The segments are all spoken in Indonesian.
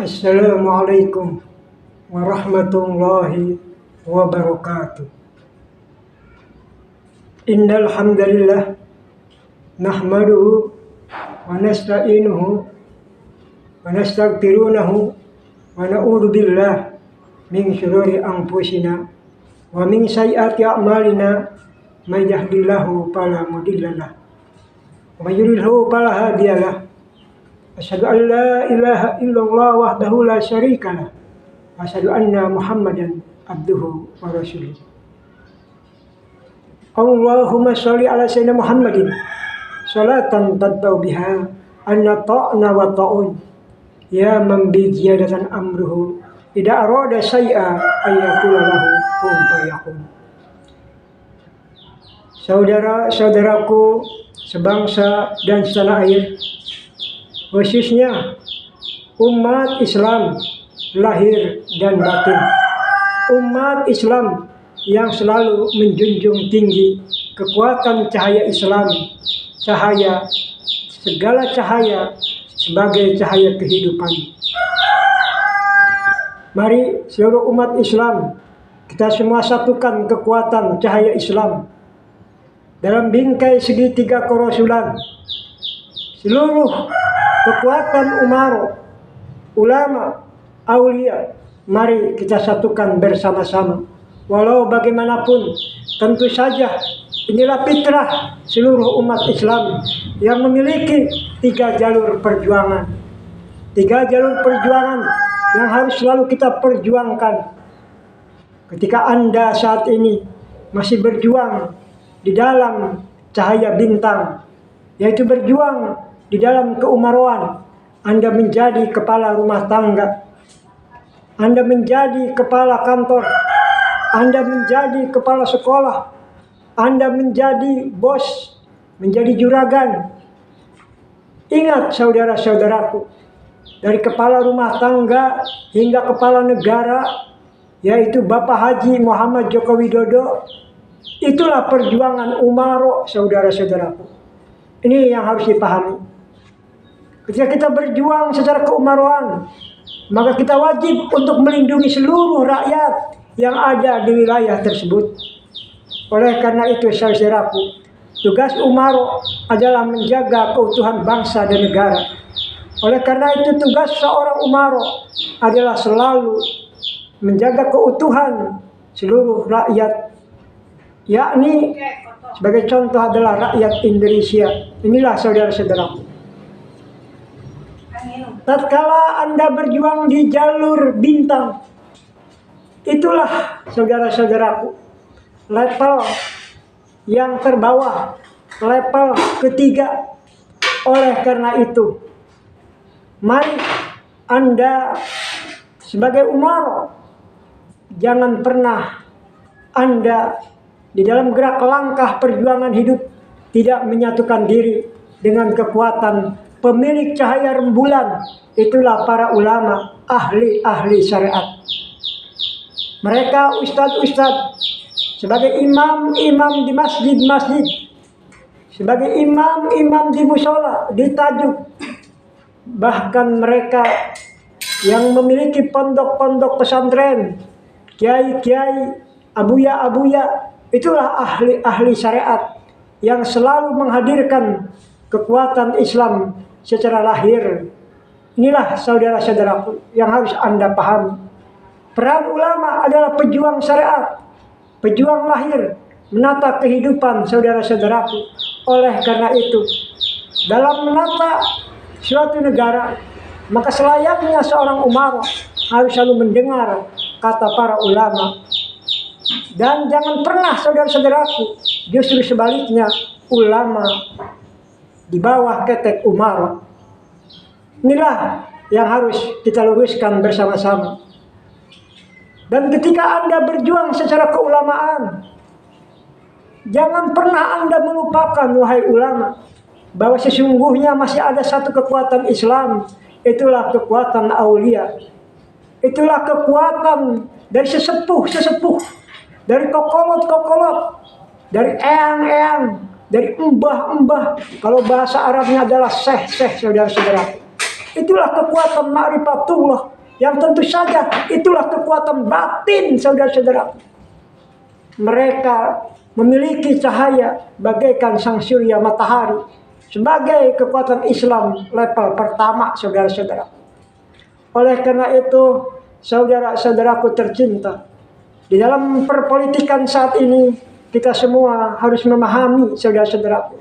Assalamualaikum warahmatullahi wabarakatuh. Innal hamdalillah nahmaduhu wa nasta'inuhu wa nastaghfiruhu wa na'udzu billahi min syururi anfusina wa min sayyiati a'malina may yahdihillahu fala mudhillalah wa may yudhlilhu fala hadiyalah. Asyhadu an la ilaha illallah wahdahu la syarikalah wa asyhadu anna Muhammadan abduhu wa rasuluh. Allahumma sholli ala sayyidina Muhammadin sholatan tadbau biha anna ta'na wa ta'un ya man bi ziyadatan amruhu idza arada syai'a ayyakula lahu kun fayakun. Saudara-saudaraku sebangsa dan setanah air, khususnya umat Islam lahir dan batin, umat Islam yang selalu menjunjung tinggi kekuatan cahaya Islam, cahaya segala cahaya sebagai cahaya kehidupan. Mari seluruh umat Islam kita semua satukan kekuatan cahaya Islam dalam bingkai segitiga kerasulan. Seluruh kekuatan umaro, ulama, aulia, mari kita satukan bersama-sama. Walau bagaimanapun, tentu saja inilah fitrah seluruh umat Islam yang memiliki tiga jalur perjuangan. Tiga jalur perjuangan yang harus selalu kita perjuangkan. Ketika Anda saat ini masih berjuang di dalam cahaya bintang, yaitu berjuang di dalam keumaroan, Anda menjadi kepala rumah tangga, Anda menjadi kepala kantor, Anda menjadi kepala sekolah, Anda menjadi bos, menjadi juragan. Ingat saudara-saudaraku, dari kepala rumah tangga hingga kepala negara, yaitu Bapak Haji Muhammad Joko Widodo, itulah perjuangan umaro saudara-saudaraku. Ini yang harus dipahami. Ketika kita berjuang secara keumaroan, maka kita wajib untuk melindungi seluruh rakyat yang ada di wilayah tersebut. Oleh karena itu saudaraku, tugas umaro adalah menjaga keutuhan bangsa dan negara. Oleh karena itu tugas seorang umaro adalah selalu menjaga keutuhan seluruh rakyat, yakni sebagai contoh adalah rakyat Indonesia. Inilah saudara-saudaraku. Tatkala Anda berjuang di jalur bintang, itulah saudara-saudaraku level yang terbawah, level ketiga. Oleh karena itu, mari Anda sebagai umaro jangan pernah Anda di dalam gerak langkah perjuangan hidup tidak menyatukan diri dengan kekuatan pemilik cahaya rembulan. Itulah para ulama, ahli-ahli syariat. Mereka ustadz-ustadz, sebagai imam-imam di masjid-masjid, sebagai imam-imam di musola, di tajuk. Bahkan mereka yang memiliki pondok-pondok pesantren, kiai-kiai, abuya-abuya, itulah ahli-ahli syariat yang selalu menghadirkan kekuatan Islam secara lahir. Inilah saudara-saudaraku yang harus Anda pahami. Peran ulama adalah pejuang syariat, pejuang lahir, menata kehidupan saudara-saudaraku. Oleh karena itu, dalam menata suatu negara, maka selayaknya seorang umaro harus selalu mendengar kata para ulama. Dan jangan pernah saudara-saudaraku, justru sebaliknya, ulama di bawah ketek umaro. Inilah yang harus kita luruskan bersama-sama. Dan ketika Anda berjuang secara keulamaan, jangan pernah Anda melupakan, wahai ulama, bahwa sesungguhnya masih ada satu kekuatan Islam. Itulah kekuatan aulia. Itulah kekuatan dari sesepuh-sesepuh, dari kokolot-kokolot, dari eyang-eyang, dari embah-embah. Kalau bahasa Arabnya adalah syekh-syekh, saudara-saudara. itulah kekuatan ma'rifatullah, yang tentu saja itulah kekuatan batin, saudara-saudara. Mereka memiliki cahaya bagaikan sang surya matahari sebagai kekuatan Islam level pertama, saudara-saudara. Oleh karena itu, saudara-saudaraku tercinta, di dalam perpolitikan saat ini kita semua harus memahami, saudara-saudaraku,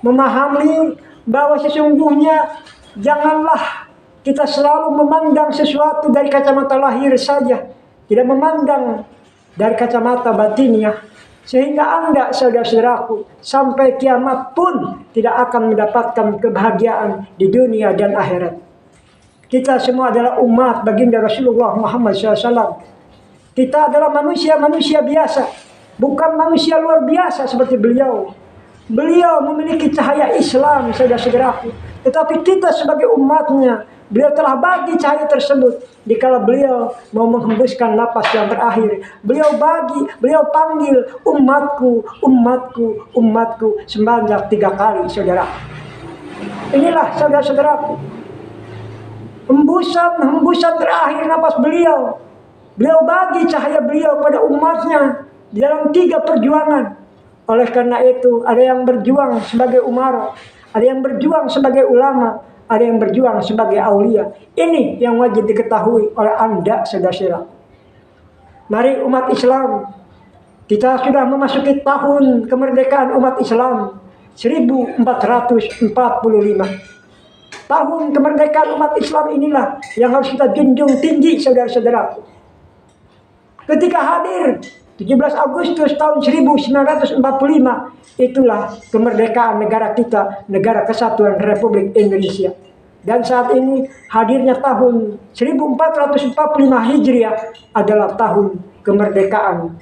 memahami bahwa sesungguhnya janganlah kita selalu memandang sesuatu dari kacamata lahir saja, tidak memandang dari kacamata batinnya, sehingga Anda, saudara-saudaraku, sampai kiamat pun tidak akan mendapatkan kebahagiaan di dunia dan akhirat. Kita semua adalah umat baginda Rasulullah Muhammad SAW. Kita adalah manusia-manusia biasa, bukan manusia luar biasa seperti beliau. Beliau memiliki cahaya Islam, saudara-saudaraku. Tetapi kita sebagai umatnya, beliau telah bagi cahaya tersebut. Dikala beliau mau menghembuskan napas yang terakhir, beliau panggil umatku, umatku, umatku sebanyak 3 kali, saudara. Inilah, saudara-saudaraku, hembusan terakhir napas beliau. Beliau bagi cahaya beliau pada umatnya di dalam 3 perjuangan. Oleh karena itu, ada yang berjuang sebagai umara, ada yang berjuang sebagai ulama, ada yang berjuang sebagai aulia. Ini yang wajib diketahui oleh Anda, saudara-saudara. Mari umat Islam, kita sudah memasuki tahun kemerdekaan umat Islam 1445. Tahun kemerdekaan umat Islam inilah yang harus kita junjung tinggi, saudara-saudara. Ketika hadir 17 Agustus tahun 1945, itulah kemerdekaan negara kita, negara kesatuan Republik Indonesia. Dan saat ini hadirnya tahun 1445 Hijriah adalah tahun kemerdekaan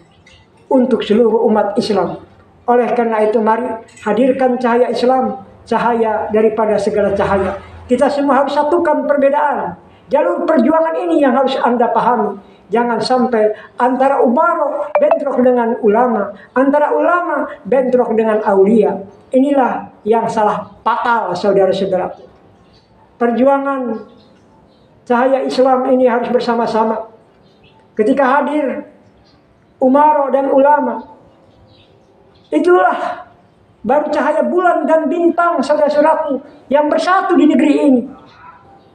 untuk seluruh umat Islam. Oleh karena itu, mari hadirkan cahaya Islam, cahaya daripada segala cahaya. Kita semua harus satukan perbedaan. Jalur perjuangan ini yang harus Anda pahami. Jangan sampai antara umaro bentrok dengan ulama, antara ulama bentrok dengan aulia. Inilah yang salah fatal, saudara-saudara. Perjuangan cahaya Islam ini harus bersama-sama. Ketika hadir umaro dan ulama, itulah baru cahaya bulan dan bintang, saudara-saudaraku, yang bersatu di negeri ini.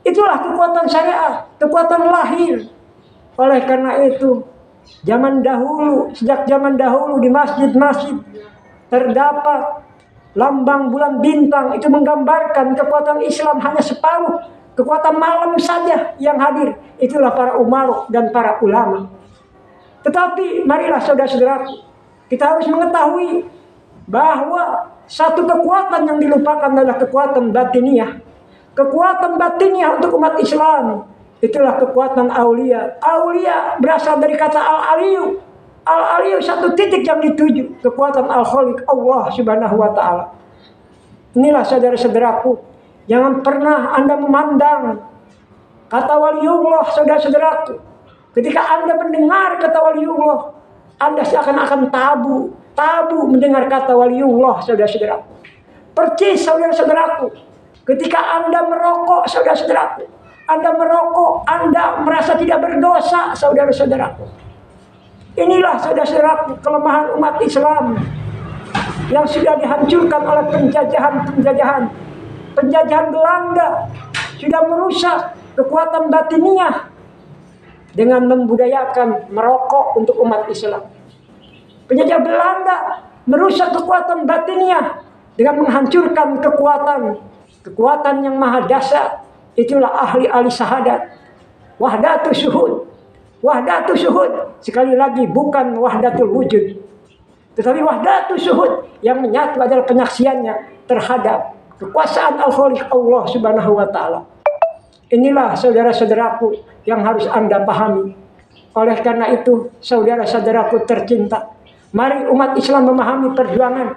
Itulah kekuatan syariat, kekuatan lahir. Oleh karena itu, sejak zaman dahulu di masjid-masjid terdapat lambang bulan bintang. Itu menggambarkan kekuatan Islam hanya separuh, kekuatan malam saja yang hadir. Itulah para umaro dan para ulama. Tetapi marilah saudara-saudara, kita harus mengetahui bahwa satu kekuatan yang dilupakan adalah kekuatan batiniah. Kekuatan batiniah untuk umat Islam, itulah kekuatan aulia. Aulia berasal dari kata al-aliyu. Al-aliyu satu titik yang dituju. Kekuatan al-khaliq, Allah subhanahu wa ta'ala. Inilah saudara-saudaraku, jangan pernah Anda memandang kata waliullah, saudara-saudaraku. Ketika Anda mendengar kata waliullah, Anda seakan-akan tabu mendengar kata waliullah, saudara-saudaraku. Percis, saudara-saudaraku, ketika Anda merokok, saudara-saudaraku, Anda merokok, Anda merasa tidak berdosa, saudara-saudaraku. Inilah, saudara-saudaraku, kelemahan umat Islam yang sudah dihancurkan oleh penjajahan. Penjajahan Belanda sudah merusak kekuatan batiniah dengan membudayakan merokok untuk umat Islam. Penjajah Belanda merusak kekuatan batiniah dengan menghancurkan kekuatan yang maha dahsyat. Itulah ahli-ahli syahadat. Wahdatul syuhud. Wahdatul syuhud. Sekali lagi bukan wahdatul wujud. Tetapi wahdatul syuhud yang menyatu adalah penyaksiannya terhadap kekuasaan al-khaliq Allah subhanahu wa ta'ala. Inilah saudara-saudaraku yang harus Anda pahami. Oleh karena itu, saudara-saudaraku tercinta, mari umat Islam memahami perjuangan.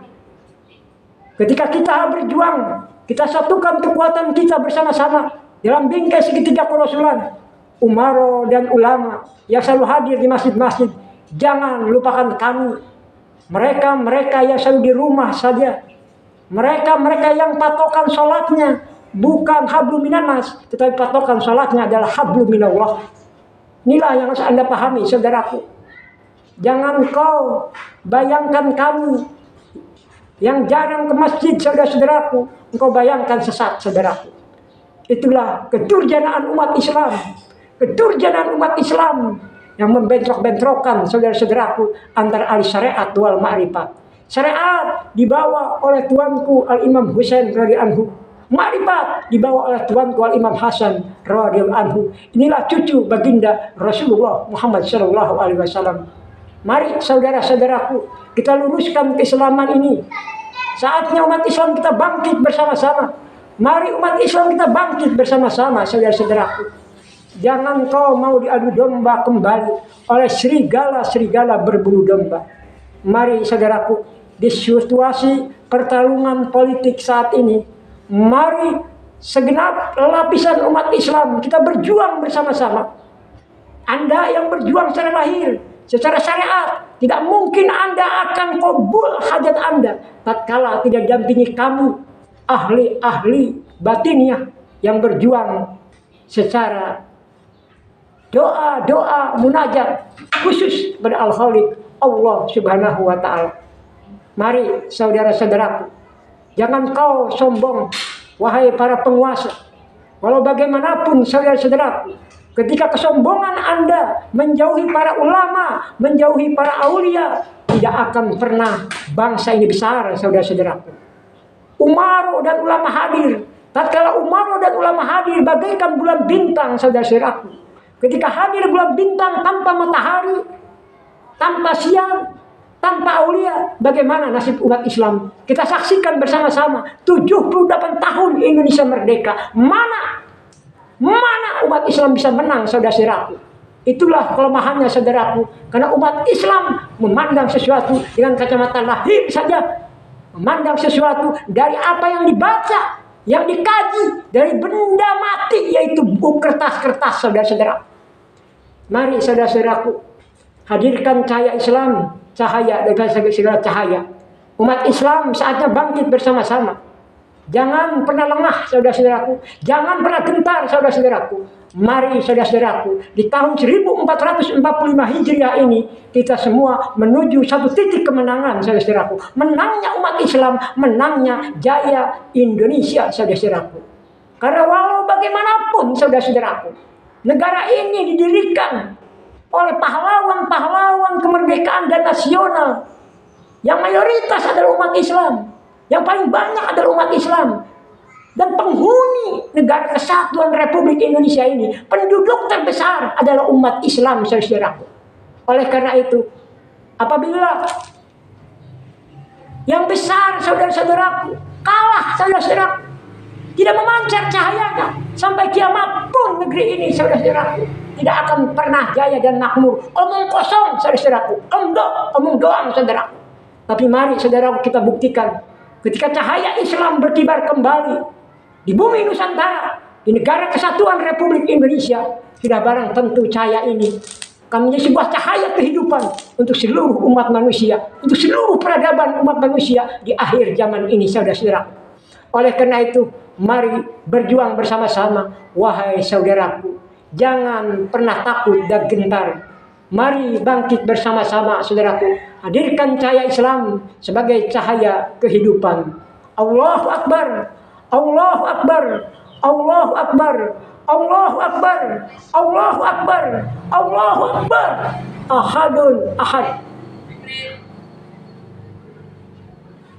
Ketika kita berjuang, kita satukan kekuatan kita bersama-sama dalam bingkai segitiga kerasulan. Umaro dan ulama yang selalu hadir di masjid-masjid, jangan lupakan kami. Mereka yang selalu di rumah saja, mereka yang patokan sholatnya bukan hablum minannas, tetapi patokan sholatnya adalah hablum minallah. Inilah yang harus Anda pahami, saudaraku. Jangan kau bayangkan kamu yang jarang ke masjid, saudara-saudaraku, engkau bayangkan sesat, saudaraku. Itulah kedurjanaan umat Islam. Kedurjanaan umat Islam yang membentrok-bentrokan, saudara-saudaraku, antara ahli syariat wal ma'rifat. Syariat dibawa oleh tuanku Al-Imam Husain radhiyallahu anhu. Ma'rifat dibawa oleh tuanku Al-Imam Hasan radhiyallahu anhu. Inilah cucu baginda Rasulullah Muhammad sallallahu alaihi wasallam. Mari saudara-saudaraku, kita luruskan keislaman ini. Saatnya umat Islam kita bangkit bersama-sama. Mari umat Islam kita bangkit bersama-sama, saudara-saudaraku. Jangan kau mau diadu domba kembali oleh serigala-serigala berbulu domba. Mari saudaraku, di situasi pertarungan politik saat ini, mari segenap lapisan umat Islam kita berjuang bersama-sama. Anda yang berjuang secara lahir, secara syariat, tidak mungkin Anda akan kabul hajat Anda tatkala tidak dampingi kami ahli-ahli batinnya yang berjuang secara doa-doa munajat khusus pada Al-Khaliq Allah Subhanahu wa taala. Mari saudara-saudaraku, jangan kau sombong wahai para penguasa. Walau bagaimanapun saudara-saudaraku, ketika kesombongan Anda menjauhi para ulama, menjauhi para aulia, tidak akan pernah bangsa ini besar, saudara-saudaraku. Umar dan ulama hadir. Tatkala Umar dan ulama hadir bagaikan bulan bintang, saudara-saudaraku. Ketika hadir bulan bintang tanpa matahari, tanpa siang, tanpa aulia, bagaimana nasib umat Islam? Kita saksikan bersama-sama 78 tahun Indonesia merdeka. Mana umat Islam bisa menang, saudara-saudaraku? Itulah kelemahannya, saudaraku. Karena umat Islam memandang sesuatu dengan kacamata lahir saja. Memandang sesuatu dari apa yang dibaca, yang dikaji, dari benda mati, yaitu buku kertas-kertas, saudara-saudara. Mari saudara-saudaraku, hadirkan cahaya Islam, cahaya dari segala cahaya. Umat Islam saatnya bangkit bersama-sama. Jangan pernah lengah, saudara-saudaraku. Jangan pernah gentar, saudara-saudaraku. Mari saudara-saudaraku, di tahun 1445 Hijriah ini, kita semua menuju satu titik kemenangan, saudara-saudaraku. Menangnya umat Islam, menangnya jaya Indonesia, saudara-saudaraku. Karena walau bagaimanapun, saudara-saudaraku, negara ini didirikan oleh pahlawan-pahlawan kemerdekaan dan nasional. Yang mayoritas adalah umat Islam. Yang paling banyak adalah umat Islam. Dan penghuni negara kesatuan Republik Indonesia ini, penduduk terbesar adalah umat Islam, saudara-saudaraku. Oleh karena itu, apabila yang besar, saudara-saudaraku, kalah, saudara-saudaraku, tidak memancar cahayanya, sampai kiamat pun negeri ini, saudara-saudaraku, tidak akan pernah jaya dan makmur. Omong kosong, saudara-saudaraku, omong doang, saudaraku. Tapi mari, saudaraku, kita buktikan, ketika cahaya Islam berkibar kembali di bumi Nusantara, di negara kesatuan Republik Indonesia, sudah barang tentu cahaya ini akan menjadi sebuah cahaya kehidupan untuk seluruh umat manusia, untuk seluruh peradaban umat manusia di akhir zaman ini, saudara-saudara. Oleh karena itu, mari berjuang bersama-sama, wahai saudaraku. Jangan pernah takut dan gentar. Mari bangkit bersama-sama, saudaraku. Hadirkan cahaya Islam sebagai cahaya kehidupan. Allahu Akbar. Allahu Akbar, Allahu Akbar, Allahu Akbar, Allahu Akbar, Allahu Akbar. Ahadun ahad.